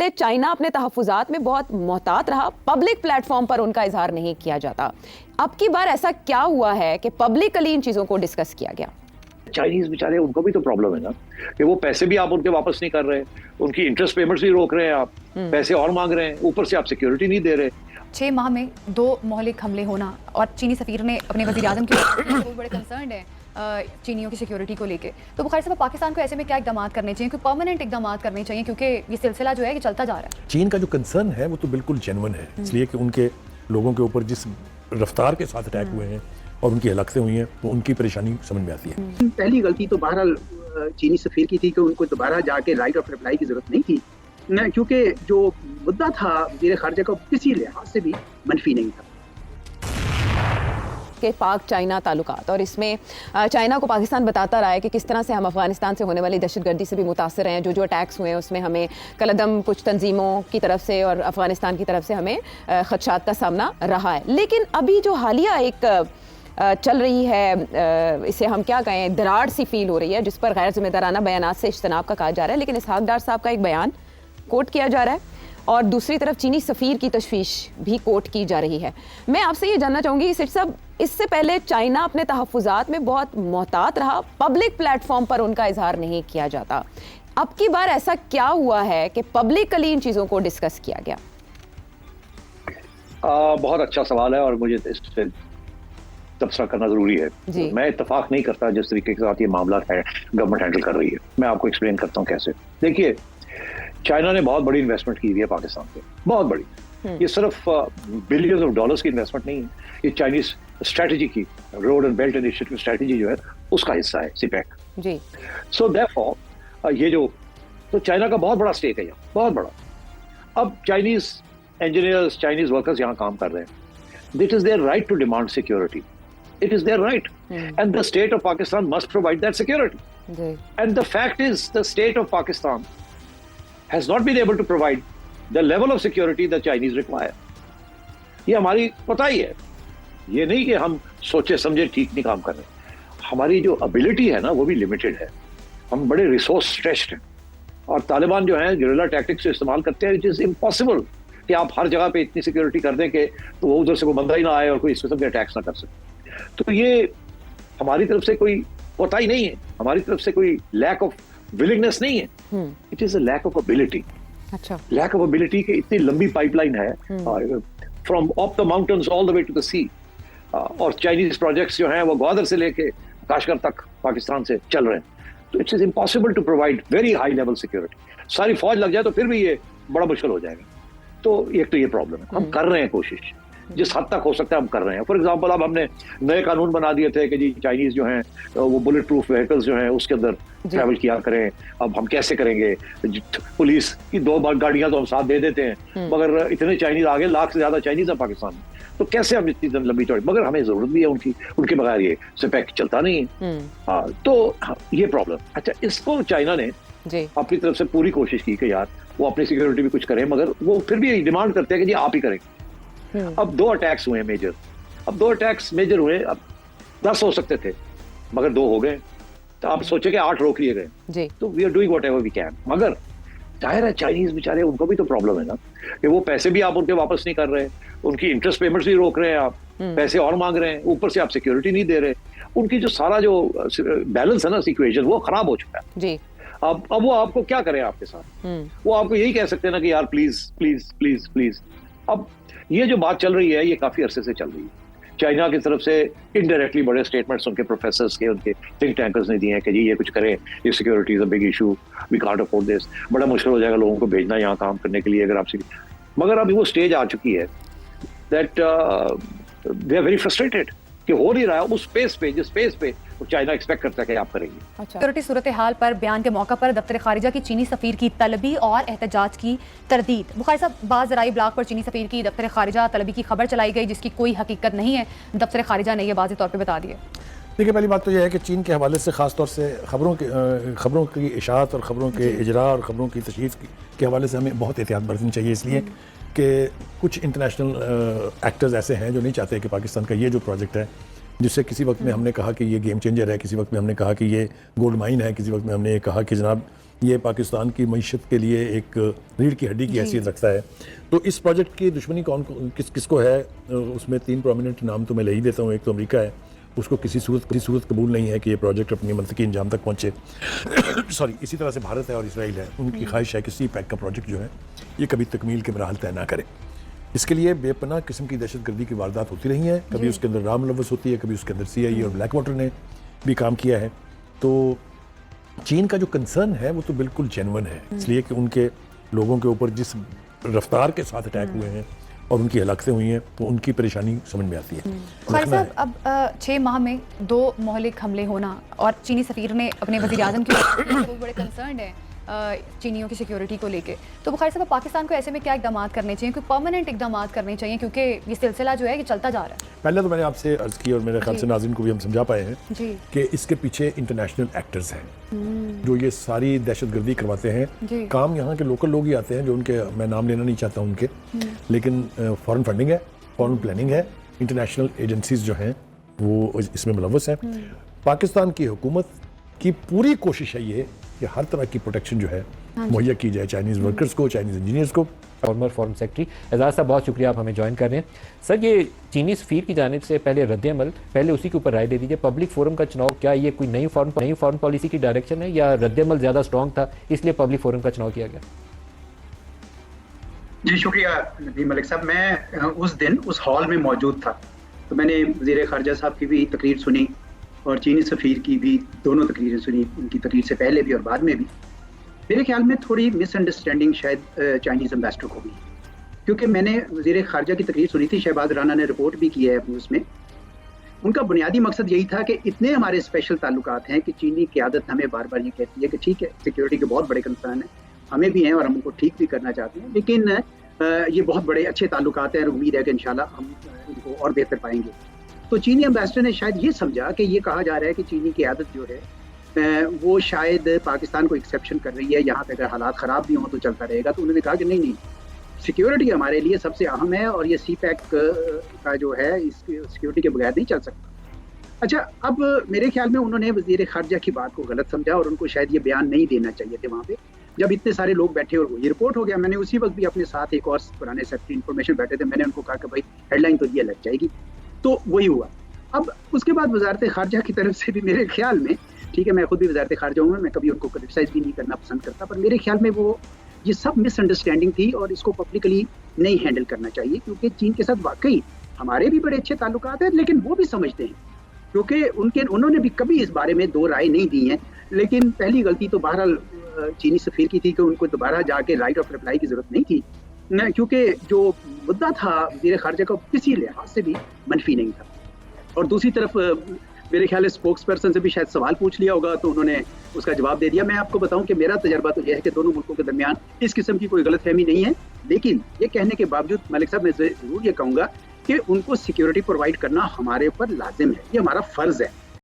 पहले चाइना अपने तहफ़्फ़ुज़ात में बहुत मोहतात रहा, पब्लिक प्लेटफॉर्म पर उनका इजहार नहीं किया जाता। अब की बार ऐसा क्या हुआ है कि पब्लिकली इन चीज़ों को डिस्कस किया गया? चाइनीज बेचारे, उनको भी तो प्रॉब्लम है ना कि वो पैसे भी आप उनके वापस नहीं कर रहे, उनकी इंटरेस्ट पेमेंट्स भी रोक रहे हैं, आप पैसे और मांग रहे हैं, ऊपर से आप सिक्योरिटी नहीं दे रहे। 6 माह में 2 मौलिक हमले होना और चीनी सफीर ने अपने वज़ीर-ए-आज़म के बहुत बड़े कंसर्न है चीनियों की सिक्योरिटी को लेके। तो बुखारी साहब, पाकिस्तान को ऐसे में क्या इकदाम करने चाहिए, कोई परमानेंट इकदाम करने चाहिए, क्योंकि ये सिलसिला जो है कि चलता जा रहा है। चीन का जो कंसर्न है वो तो बिल्कुल जेन्युइन है, इसलिए कि उनके लोगों के ऊपर जिस रफ्तार के साथ अटैक हुए हैं और उनकी हलाकतें हुई हैं, तो उनकी परेशानी समझ में आती है। पहली गलती तो बहरहाल चीनी सफीर की थी कि उनको दोबारा जाके राइट ऑफ रिप्लाई की जरूरत नहीं थी, क्योंकि जो मुद्दा था वज़ीर ख़ारिजा का किसी लिहाज से भी मनफी नहीं था कि पाक चाइना ताल्लुकात, और इसमें चाइना को पाकिस्तान बताता रहा है कि किस तरह से हम अफ़गानिस्तान से होने वाली दहशतगर्दी से भी मुतासर हैं। जो अटैक्स हुए हैं उसमें हमें कलदम कुछ तंजीमों की तरफ से और अफ़गानिस्तान की तरफ से हमें खदशात का सामना रहा है। लेकिन अभी जो हालिया एक चल रही है, इसे हम क्या कहें, दरार सी फील हो रही है, जिस पर गैर जिम्मेदाराना बयानात से इज्तनाब का कहा जा रहा है। लेकिन इसहाक डार साहब का एक बयान कोट किया जा रहा है और दूसरी तरफ चीनी सफ़ीर की तशवीश भी कोट की जा रही है। मैं आपसे ये जानना चाहूँगी सिर्फ साहब, इससे पहले चाइना अपने तहफ़्फ़ुज़ात में बहुत मोहतात रहा, पब्लिक प्लेटफॉर्म पर उनका इजहार नहीं किया जाता। अब की बार ऐसा क्या हुआ है कि पब्लिकली इन चीज़ों को डिस्कस किया गया? बहुत अच्छा सवाल है और मुझे इस पर तबसरा करना जरूरी है। मैं इत्तफाक नहीं करता जिस तरीके के साथ ये मामला है गवर्नमेंट हैंडल कर रही है। मैं आपको एक्सप्लेन करता हूँ कैसे। देखिए, चाइना ने बहुत बड़ी इन्वेस्टमेंट की हुई है पाकिस्तान पे, बहुत बड़ी। ये सिर्फ बिलियंस ऑफ डॉलर्स की इन्वेस्टमेंट नहीं है, ये चाइनीज स्ट्रेटजी की road and belt initiative strategy जो है उसका हिस्सा है, सीपैक जी। सो देयरफॉर ये जो तो चाइना का बहुत बड़ा स्टेक है यहाँ, बहुत बड़ा। अब चाइनीज इंजीनियर्स, चाइनीज वर्कर्स यहाँ काम कर रहे हैं। It is their right to demand security, it is their right, and the state of Pakistan must provide that security. And the fact is, the state of Pakistan has not been able to provide the level of security the Chinese require. ये हमारी पता ही है, ये नहीं कि हम सोचे समझे ठीक नहीं काम कर रहे। हमारी जो एबिलिटी है ना वो भी लिमिटेड है, हम बड़े रिसोर्स स्ट्रेच्ड हैं और तालिबान जो है गुरिल्ला टैक्टिक्स इस्तेमाल करते हैं। इट इज इम्पॉसिबल कि आप हर जगह पे इतनी सिक्योरिटी कर दें कि तो वो उधर से कोई बंदा ही ना आए और कोई इस किस्म के अटैक्स ना कर सके। तो ये हमारी तरफ से कोई होता ही नहीं है, हमारी तरफ से कोई लैक ऑफ विलिंगनेस नहीं है, it is a lack of ability. अच्छा, लैक ऑफ एबिलिटी की इतनी लंबी पाइपलाइन है from of the mountains all the way to the sea, और चाइनीज प्रोजेक्ट्स जो हैं वो ग्वादर से लेके काशगर तक पाकिस्तान से चल रहे हैं। तो it's is impossible to provide very high level security. सारी फौज लग जाए तो फिर भी ये बड़ा मुश्किल हो जाएगा। तो एक तो ये प्रॉब्लम है, हम कर रहे हैं कोशिश, जिस हद तक हो सकता है हम कर रहे हैं। फॉर एग्जांपल, अब हमने नए कानून बना दिए थे कि जी चाइनीज जो हैं वो बुलेट प्रूफ व्हीकल्स जो हैं उसके अंदर ट्रैवल किया करें। अब हम कैसे करेंगे? पुलिस की 2 गाड़ियां तो हम साथ दे देते हैं, मगर इतने चाइनीज आ गए, 1 लाख से ज्यादा चाइनीज है पाकिस्तान में, तो कैसे हम इतनी लंबी चौड़ी, मगर हमें जरूरत भी है उनकी, उनके बगैर ये सिपैक चलता नहीं है। हाँ, तो ये प्रॉब्लम। अच्छा, इसको चाइना ने अपनी तरफ से पूरी कोशिश की कि यार वो अपनी सिक्योरिटी भी कुछ करें, मगर वो फिर भी डिमांड करते हैं कि जी आप ही करें। अब 2 अटैक्स हुए मेजर, अब 2 अटैक्स मेजर हुए, अब 10 हो सकते थे मगर 2 हो गए, तो आप सोचे कि 8 रोक लिए गए। तो we are doing whatever we can, मगर जाहिर है चाइनीज बेचारे, उनको भी तो प्रॉब्लम है ना कि वो पैसे भी आप उनके वापस नहीं कर रहे, उनकी इंटरेस्ट पेमेंट्स भी रोक रहे हैं, आप पैसे और मांग रहे हैं, ऊपर से आप सिक्योरिटी नहीं दे रहे। उनकी जो सारा जो बैलेंस है ना इक्वेशन, वो खराब हो चुका है जी। अब वो आपको क्या करें आपके साथ? वो आपको यही कह सकते हैं ना कि यार प्लीज प्लीज प्लीज प्लीज। अब ये जो बात चल रही है ये काफी अरसे से चल रही है। चाइना की तरफ से इनडायरेक्टली बड़े स्टेटमेंट्स उनके प्रोफेसर्स के, उनके थिंक टैंकर्स ने दिए हैं कि जी ये कुछ करें, ये security is a big issue, we can't afford this, बड़ा मुश्किल हो जाएगा लोगों को भेजना यहाँ काम करने के लिए अगर आपसे। मगर अभी वो स्टेज आ चुकी है that they are very frustrated कि हो नहीं रहा है उस स्पेस पे, जिस स्पेस पे चाइना एक्सपेक्ट करता है कि आप करेंगे। सिक्योरिटी सूरत हाल पर बयान के मौका पर दफ्तर खारिजा की चीनी सफीर की तलबी और एहतजाज की तरदीद। बुखारी साहब, बाज़ ज़राई ब्लॉग पर चीनी सफीर की दफ्तर खारिजा तलबी की खबर चलाई गई जिसकी कोई हकीकत नहीं है, दफ्तर खारिजा ने यह वाज़ेह तौर पर बता दिया। देखिए, पहली बात तो यह है कि चीन के हवाले से ख़ास तौर से खबरों की इशाअत और खबरों के इजरा और खबरों की तशहीर के हवाले से हमें बहुत एहतियात बरतनी चाहिए, इसलिए कि कुछ इंटरनेशनल एक्टर्स ऐसे हैं जो नहीं चाहते कि पाकिस्तान का ये जो प्रोजेक्ट है, जिससे किसी वक्त में हमने कहा कि ये गेम चेंजर है, किसी वक्त में हमने कहा कि ये गोल्ड माइन है, किसी वक्त में हमने ये कहा कि जनाब ये पाकिस्तान की मईशत के लिए एक रीढ़ की हड्डी की हैसियत रखता है। तो इस प्रोजेक्ट की दुश्मनी किसको है, उसमें 3 प्रोमिनेंट नाम तो मैं ले ही देता हूँ। एक तो अमेरिका है, उसको किसी सूरत कबूल नहीं है कि ये प्रोजेक्ट अपनी मंतकी अंजाम तक पहुँचे। सॉरी, इसी तरह से भारत है और इसराइल है, उनकी ख्वाहिश है कि सी पैक का प्रोजेक्ट जो है ये कभी तकमील के मराहल तय ना करे। इसके लिए बेपनाह किस्म की दहशतगर्दी की वारदात होती रही हैं, कभी उसके अंदर राम लवस होती है, कभी उसके अंदर CIA और ब्लैक वाटर ने भी काम किया है। तो चीन का जो कंसर्न है वो तो बिल्कुल जेन्युइन है, इसलिए कि उनके लोगों के ऊपर जिस रफ्तार के साथ अटैक हुए हैं और उनकी हलाकतें हुई हैं, तो उनकी परेशानी समझ में आती है। खालिद साहब, अब 6 माह में 2 मौलिक हमले होना और चीनी सफीर ने अपने वज़ीर-ए-आज़म के बहुत बड़े कंसर्न है चीनियों की सिक्योरिटी को लेके, तो बुखारी साहब पाकिस्तान को ऐसे में क्या इकदाम करने चाहिए, कोई परमानेंट इकदाम करने चाहिए, क्योंकि ये सिलसिला जो है ये चलता जा रहा है। पहले तो मैंने आपसे अर्ज़ की और मेरे ख्याल से नाज़रीन को भी हम समझा पाए हैं कि इसके पीछे इंटरनेशनल एक्टर्स हैं जो ये सारी दहशतगर्दी करवाते हैं। काम यहाँ के लोकल लोग ही आते हैं, जो उनके मैं नाम लेना नहीं चाहता हूँ उनके, लेकिन फॉरेन फंडिंग है, फॉरेन प्लानिंग है, इंटरनेशनल एजेंसीज जो हैं वो इसमें मुलव्वस हैं। पाकिस्तान की हुकूमत की पूरी कोशिश है ये कि हर तरह की प्रोटेक्शन जो है मुहैया की जाए चाइनीज़ वर्कर्स को, चाइनीज़ इंजीनियर्स को। फॉर्मर फॉरेन सेक्रेटरी एजाज साहब, बहुत शुक्रिया आप हमें ज्वाइन कर रहे हैं। सर, ये चीनी सफीर की जानिब से पहले रद्द-ए-अमल, पहले उसी के ऊपर राय दे दीजिए। पब्लिक फोरम का चुनाव, क्या ये कोई नई फॉरेन पॉलिसी की डायरेक्शन है या रद्द-ए-अमल ज़्यादा स्ट्रॉन्ग था इसलिए पब्लिक फोरम का चुनाव किया गया? जी शुक्रिया नदीम मलिक साहब। मैं उस दिन उस हॉल में मौजूद था, तो मैंने वज़ीर ख़ारजा साहब की भी तकरीर सुनी और चीनी सफ़ीर की भी दोनों तकरीरें सुनी, उनकी तकरीर से पहले भी और बाद में भी। मेरे ख्याल में थोड़ी मिसअंडरस्टैंडिंग शायद चाइनीज़ एम्बेसडर को भी, क्योंकि मैंने वज़ीर ख़ारजा की तकरीर सुनी थी, शहबाज राना ने रिपोर्ट भी की है अपनी उसमें। उनका बुनियादी मकसद यही था कि इतने हमारे स्पेशल ताल्लुकात हैं कि चीनी क़यादत हमें बार बार ये कहती है कि ठीक है, सिक्योरिटी के बहुत बड़े कंसर्न हैं, हमें भी हैं और हम उनको ठीक भी करना चाहते हैं, लेकिन ये बहुत बड़े अच्छे ताल्लुकात हैं और उम्मीद है कि इंशाल्लाह हम इनको और बेहतर पाएंगे। तो चीनी एम्बेसडर ने शायद ये समझा कि ये कहा जा रहा है कि चीनी की आदत जो है वो शायद पाकिस्तान को एक्सेप्शन कर रही है, यहाँ पे अगर हालात ख़राब भी हों तो चलता रहेगा। तो उन्होंने कहा कि नहीं, सिक्योरिटी हमारे लिए सबसे अहम है और ये CPEC का जो है इसकी सिक्योरिटी के बगैर नहीं चल सकता। अच्छा, अब मेरे ख्याल में उन्होंने वज़ीर ख़ारजा की बात को गलत समझा और उनको शायद ये बयान नहीं देना चाहिए थे वहाँ पे, जब इतने सारे लोग बैठे और ये रिपोर्ट हो गया। मैंने उसी वक्त भी अपने साथ एक और पुराने सेक्रेटरी इंफॉर्मेशन बैठे थे, मैंने उनको कहा कि भाई हेडलाइन तो ये लग जाएगी, तो वही हुआ। अब उसके बाद वज़ारत ख़ारजा की तरफ से भी मेरे ख्याल में, ठीक है मैं खुद भी वज़ारत ख़ारजा हूँ, मैं कभी उनको क्रिटिसाइज़ भी नहीं करना पसंद करता, पर मेरे ख्याल में वो ये सब मिसअंडरस्टैंडिंग थी और इसको पब्लिकली नहीं हैंडल करना चाहिए, क्योंकि चीन के साथ वाकई हमारे भी बड़े अच्छे ताल्लुकात हैं, लेकिन वो भी समझते हैं, क्योंकि उन्होंने भी कभी इस बारे में 2 राय नहीं दी हैं। लेकिन पहली गलती तो बहरहाल चीनी सफ़ीर की थी कि उनको दोबारा जाके राइट ऑफ रिप्लाई की ज़रूरत नहीं थी, क्योंकि जो मुद्दा था वज़ीर ख़ारजा का किसी लिहाज से भी मनफी नहीं था। और दूसरी तरफ मेरे ख्याल स्पोक्स पर्सन से भी शायद सवाल पूछ लिया होगा, तो उन्होंने उसका जवाब दे दिया। मैं आपको बताऊं कि मेरा तजर्बा तो यह है कि दोनों मुल्कों के दरमियान इस किस्म की कोई गलतफहमी नहीं है, लेकिन ये कहने के बावजूद मलिक साहब मैं ज़रूर ये कहूँगा कि उनको सिक्योरिटी प्रोवाइड करना हमारे ऊपर लाजिम है, ये हमारा फ़र्ज़ है।